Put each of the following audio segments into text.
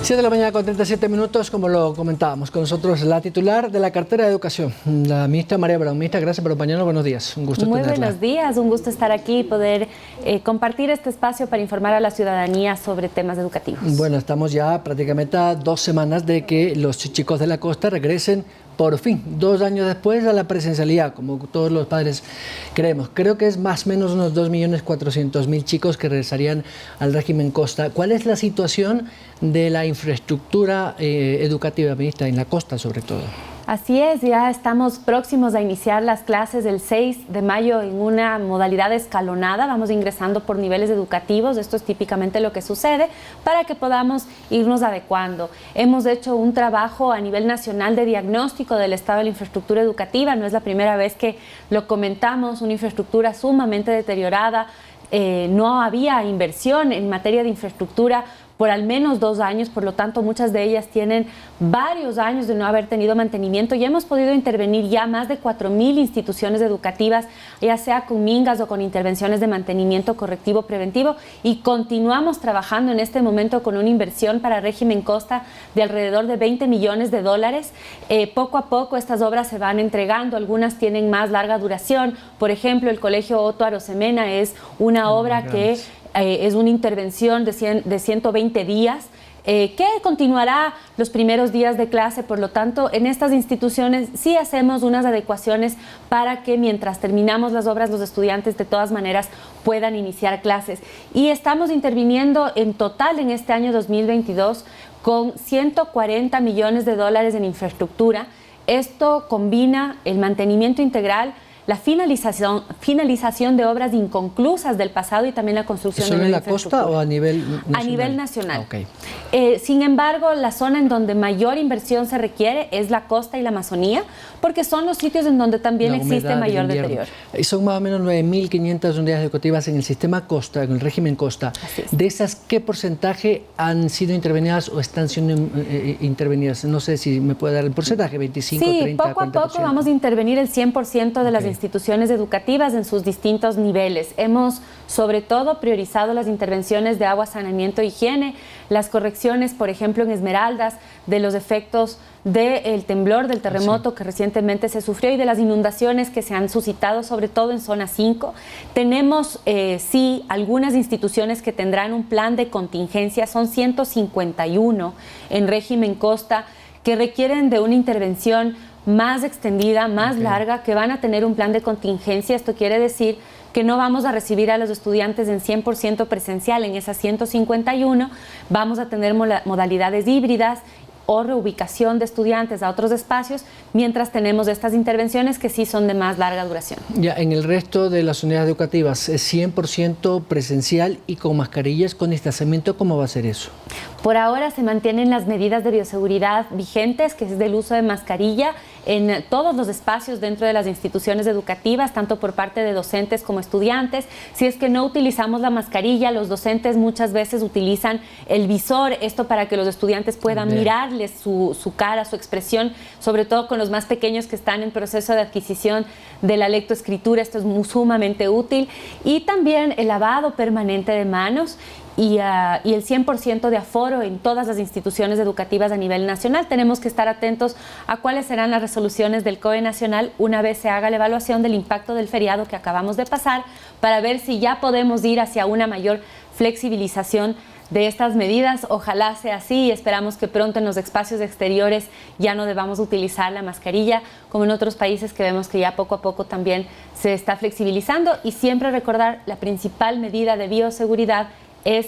7 de la mañana con 37 minutos, como lo comentábamos, con nosotros la titular de la cartera de Educación, la ministra María Brown. Ministra, gracias por acompañarnos, buenos días, un gusto tenerla. Muy buenos días, un gusto estar aquí y poder compartir este espacio para informar a la ciudadanía sobre temas educativos. Bueno, estamos ya prácticamente a 2 semanas de que los chicos de la costa regresen por fin, 2 años después, a la presencialidad, como todos los padres creemos. Creo que es más o menos unos 2.400.000 chicos que regresarían al régimen costa. ¿Cuál es la situación de la infraestructura educativa, ministra, en la costa sobre todo? Así es, ya estamos próximos a iniciar las clases el 6 de mayo en una modalidad escalonada. Vamos ingresando por niveles educativos, esto es típicamente lo que sucede, para que podamos irnos adecuando. Hemos hecho un trabajo a nivel nacional de diagnóstico del estado de la infraestructura educativa, no es la primera vez que lo comentamos, una infraestructura sumamente deteriorada, no había inversión en materia de infraestructura por al menos 2 años, por lo tanto muchas de ellas tienen varios años de no haber tenido mantenimiento y hemos podido intervenir ya más de 4.000 instituciones educativas, ya sea con mingas o con intervenciones de mantenimiento correctivo preventivo, y continuamos trabajando en este momento con una inversión para régimen costa de alrededor de $20 millones. Poco a poco estas obras se van entregando, algunas tienen más larga duración. Por ejemplo, el Colegio Otto Arosemena es una obra que es una intervención de 120 días que continuará los primeros días de clase. Por lo tanto, en estas instituciones sí hacemos unas adecuaciones para que mientras terminamos las obras los estudiantes de todas maneras puedan iniciar clases. Y estamos interviniendo en total en este año 2022 con $140 millones en infraestructura. Esto combina el mantenimiento integral, la finalización de obras inconclusas del pasado y también la construcción de nueva infraestructura. ¿Solo en la costa o a nivel nacional? A nivel nacional. Okay. Sin embargo, la zona en donde mayor inversión se requiere es la costa y la Amazonía, porque son los sitios en donde también existe mayor deterioro. Son más o menos 9.500 unidades educativas en el sistema costa, en el régimen costa. De esas, ¿qué porcentaje han sido intervenidas o están siendo intervenidas? No sé si me puede dar el porcentaje, 25, sí, 30, 40%. Poco a poco vamos a intervenir el 100% de las instituciones educativas en sus distintos niveles. Hemos, sobre todo, priorizado las intervenciones de agua, saneamiento e higiene, las correcciones, por ejemplo, en Esmeraldas, de los efectos del temblor, del terremoto que recientemente se sufrió y de las inundaciones que se han suscitado, sobre todo en zona 5. Tenemos, sí, algunas instituciones que tendrán un plan de contingencia, son 151 en régimen costa, que requieren de una intervención más extendida, más larga, que van a tener un plan de contingencia. Esto quiere decir que no vamos a recibir a los estudiantes en 100% presencial en esas 151, vamos a tener modalidades híbridas o reubicación de estudiantes a otros espacios, mientras tenemos estas intervenciones que sí son de más larga duración. Ya, en el resto de las unidades educativas, ¿es 100% presencial y con mascarillas, con distanciamiento? ¿Cómo va a ser eso? Por ahora se mantienen las medidas de bioseguridad vigentes, que es del uso de mascarilla en todos los espacios dentro de las instituciones educativas, tanto por parte de docentes como estudiantes. Si es que no utilizamos la mascarilla, los docentes muchas veces utilizan el visor, esto para que los estudiantes puedan mirarles su cara, su expresión, sobre todo con los más pequeños que están en proceso de adquisición de la lectoescritura. Esto es sumamente útil. Y también el lavado permanente de manos y el 100% de aforo en todas las instituciones educativas a nivel nacional. Tenemos que estar atentos a cuáles serán las resoluciones del COE nacional una vez se haga la evaluación del impacto del feriado que acabamos de pasar, para ver si ya podemos ir hacia una mayor flexibilización de estas medidas. Ojalá sea así y esperamos que pronto en los espacios exteriores ya no debamos utilizar la mascarilla, como en otros países que vemos que ya poco a poco también se está flexibilizando. Y siempre recordar, la principal medida de bioseguridad es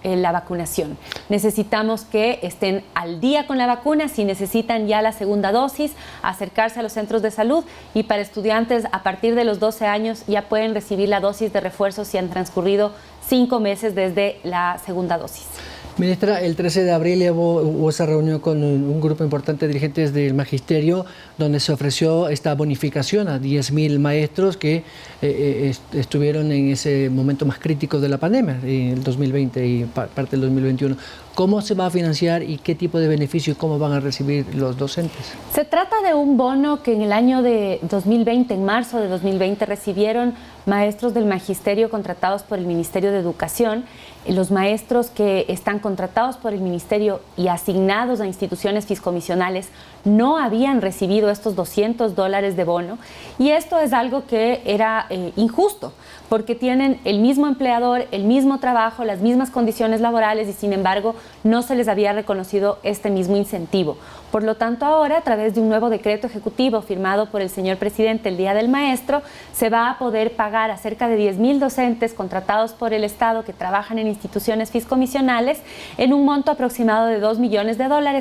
la vacunación. Necesitamos que estén al día con la vacuna. Si necesitan ya la segunda dosis, acercarse a los centros de salud, y para estudiantes a partir de los 12 años ya pueden recibir la dosis de refuerzo si han transcurrido 5 meses desde la segunda dosis. Ministra, el 13 de abril hubo esa reunión con un grupo importante de dirigentes del magisterio, donde se ofreció esta bonificación a 10.000 maestros que estuvieron en ese momento más crítico de la pandemia, en el 2020 y parte del 2021. ¿Cómo se va a financiar y qué tipo de beneficio y cómo van a recibir los docentes? Se trata de un bono que en el año de 2020, en marzo de 2020, recibieron maestros del magisterio contratados por el Ministerio de Educación, los maestros que están contratados por el ministerio y asignados a instituciones fiscomisionales no habían recibido estos $200 de bono, y esto es algo que era injusto, porque tienen el mismo empleador, el mismo trabajo, las mismas condiciones laborales, y sin embargo no se les había reconocido este mismo incentivo. Por lo tanto, ahora, a través de un nuevo decreto ejecutivo firmado por el señor presidente el Día del Maestro, se va a poder pagar a cerca de 10.000 docentes contratados por el Estado que trabajan en instituciones fiscomisionales en un monto aproximado de $2 millones,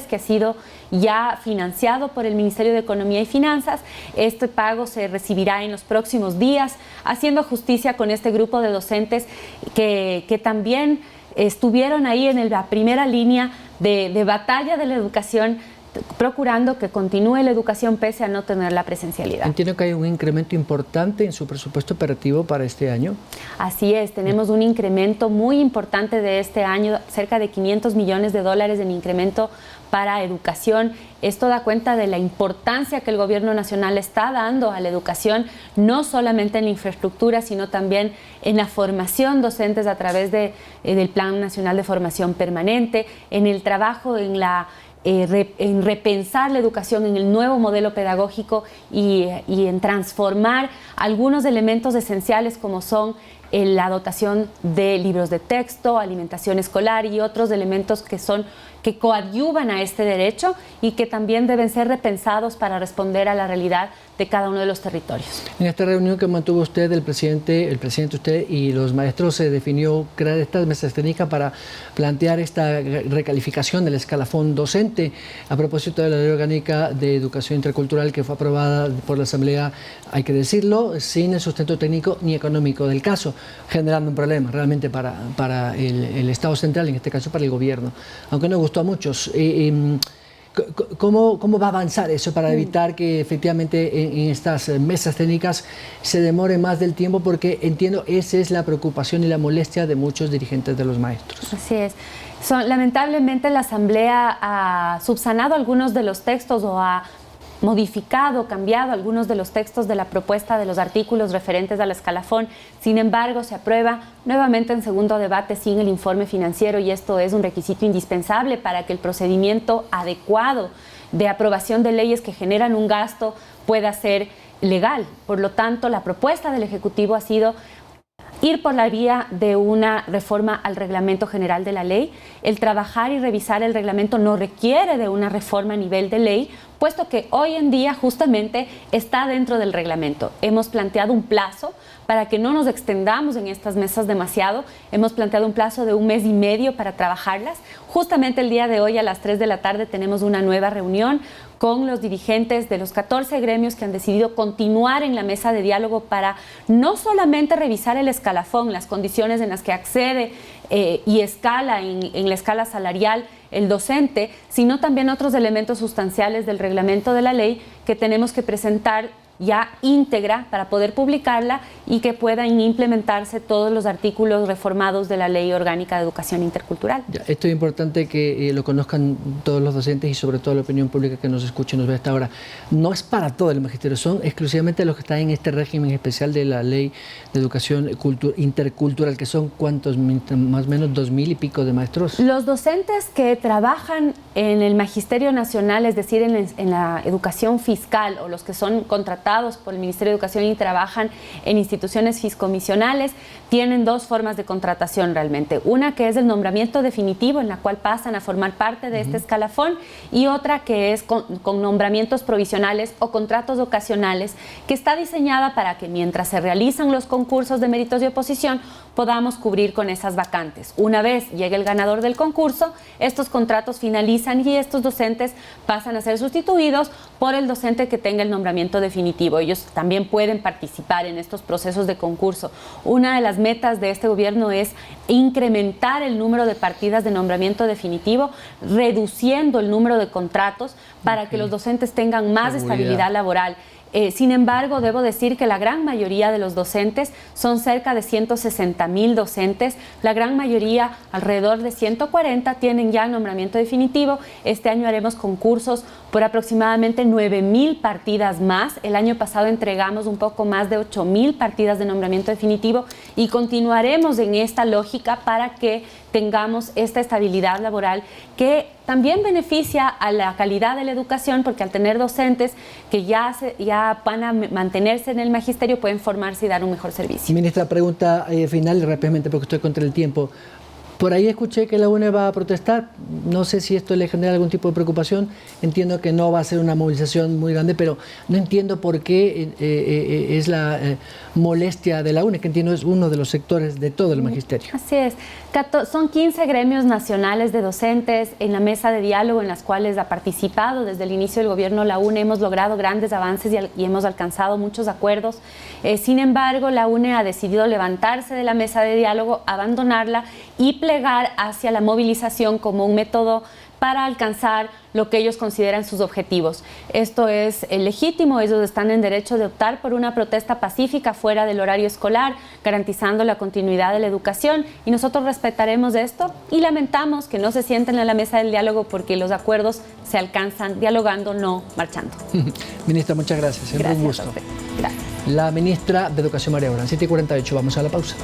que ha sido ya financiado por el Ministerio de Economía y Finanzas. Este pago se recibirá en los próximos días, haciendo justicia con este grupo de docentes que también estuvieron ahí en la primera línea de batalla de la educación, procurando que continúe la educación pese a no tener la presencialidad. Entiendo que hay un incremento importante en su presupuesto operativo para este año. Así es, tenemos un incremento muy importante de este año, cerca de $500 millones en incremento para educación. Esto da cuenta de la importancia que el gobierno nacional está dando a la educación, no solamente en la infraestructura, sino también en la formación docentes a través del Plan Nacional de Formación Permanente, en el trabajo en repensar la educación en el nuevo modelo pedagógico y en transformar algunos elementos esenciales como son la dotación de libros de texto, alimentación escolar y otros elementos que coadyuvan a este derecho y que también deben ser repensados para responder a la realidad de cada uno de los territorios. En esta reunión que mantuvo usted, el presidente usted y los maestros, se definió crear estas mesas técnicas para plantear esta recalificación del escalafón docente a propósito de la Ley Orgánica de Educación Intercultural que fue aprobada por la Asamblea, hay que decirlo, sin el sustento técnico ni económico del caso, generando un problema realmente para el Estado central, en este caso para el gobierno, aunque no gustó a muchos. ¿Cómo va a avanzar eso para evitar que efectivamente en estas mesas técnicas se demore más del tiempo? Porque entiendo esa es la preocupación y la molestia de muchos dirigentes de los maestros. Así es. Lamentablemente la Asamblea ha subsanado algunos de los textos o ha modificado, cambiado algunos de los textos de la propuesta de los artículos referentes al escalafón. Sin embargo, se aprueba nuevamente en segundo debate sin el informe financiero, y esto es un requisito indispensable para que el procedimiento adecuado de aprobación de leyes que generan un gasto pueda ser legal. Por lo tanto, la propuesta del Ejecutivo ha sido ir por la vía de una reforma al reglamento general de la ley. El trabajar y revisar el reglamento no requiere de una reforma a nivel de ley, puesto que hoy en día justamente está dentro del reglamento. Hemos planteado un plazo para que no nos extendamos en estas mesas demasiado. Hemos planteado un plazo de 1 mes y medio para trabajarlas. Justamente el día de hoy a las 3 de la tarde tenemos una nueva reunión con los dirigentes de los 14 gremios que han decidido continuar en la mesa de diálogo para no solamente revisar el escalafón, las condiciones en las que accede y escala en la escala salarial el docente, sino también otros elementos sustanciales del reglamento de la ley que tenemos que presentar ya íntegra para poder publicarla y que puedan implementarse todos los artículos reformados de la Ley Orgánica de Educación Intercultural. Esto es importante que lo conozcan todos los docentes y sobre todo la opinión pública que nos escuche y nos ve hasta ahora. No es para todo el magisterio, son exclusivamente los que están en este régimen especial de la Ley de Educación Intercultural, que son ¿cuántos? Más o menos 2.000 y pico de maestros. Los docentes que trabajan en el Magisterio Nacional, es decir, en la educación fiscal, o los que son contratados por el Ministerio de Educación y trabajan en instituciones fiscomisionales, tienen dos formas de contratación realmente. Una que es el nombramiento definitivo, en la cual pasan a formar parte de este escalafón, y otra que es con nombramientos provisionales o contratos ocasionales, que está diseñada para que mientras se realizan los concursos de méritos y oposición podamos cubrir con esas vacantes. Una vez llegue el ganador del concurso, estos contratos finalizan y estos docentes pasan a ser sustituidos por el docente que tenga el nombramiento definitivo. Ellos también pueden participar en estos procesos de concurso. Una de las metas de este gobierno es incrementar el número de partidas de nombramiento definitivo, reduciendo el número de contratos para que los docentes tengan más estabilidad laboral. Sin embargo, debo decir que la gran mayoría de los docentes, son cerca de 160.000 docentes, la gran mayoría, alrededor de 140, tienen ya el nombramiento definitivo. Este año haremos concursos por aproximadamente 9.000 partidas más. El año pasado entregamos un poco más de 8.000 partidas de nombramiento definitivo y continuaremos en esta lógica para que tengamos esta estabilidad laboral que también beneficia a la calidad de la educación, porque al tener docentes que ya van a mantenerse en el magisterio, pueden formarse y dar un mejor servicio. Ministra, pregunta final rápidamente porque estoy contra el tiempo. Por ahí escuché que la UNE va a protestar. No sé si esto le genera algún tipo de preocupación. Entiendo que no va a ser una movilización muy grande, pero no entiendo por qué es la molestia de la UNE, que entiendo es uno de los sectores de todo el magisterio. Así es. Son 15 gremios nacionales de docentes en la mesa de diálogo en las cuales ha participado desde el inicio del gobierno la UNE. Hemos logrado grandes avances y hemos alcanzado muchos acuerdos. Sin embargo, la UNE ha decidido levantarse de la mesa de diálogo, abandonarla y plegar hacia la movilización como un método para alcanzar lo que ellos consideran sus objetivos. Esto es legítimo, ellos están en derecho de optar por una protesta pacífica fuera del horario escolar, garantizando la continuidad de la educación, y nosotros respetaremos esto y lamentamos que no se sienten en la mesa del diálogo porque los acuerdos se alcanzan dialogando, no marchando. Ministra, muchas gracias. Siempre un gusto. Gracias. La ministra de Educación, María Abraham. 7:48, vamos a la pausa.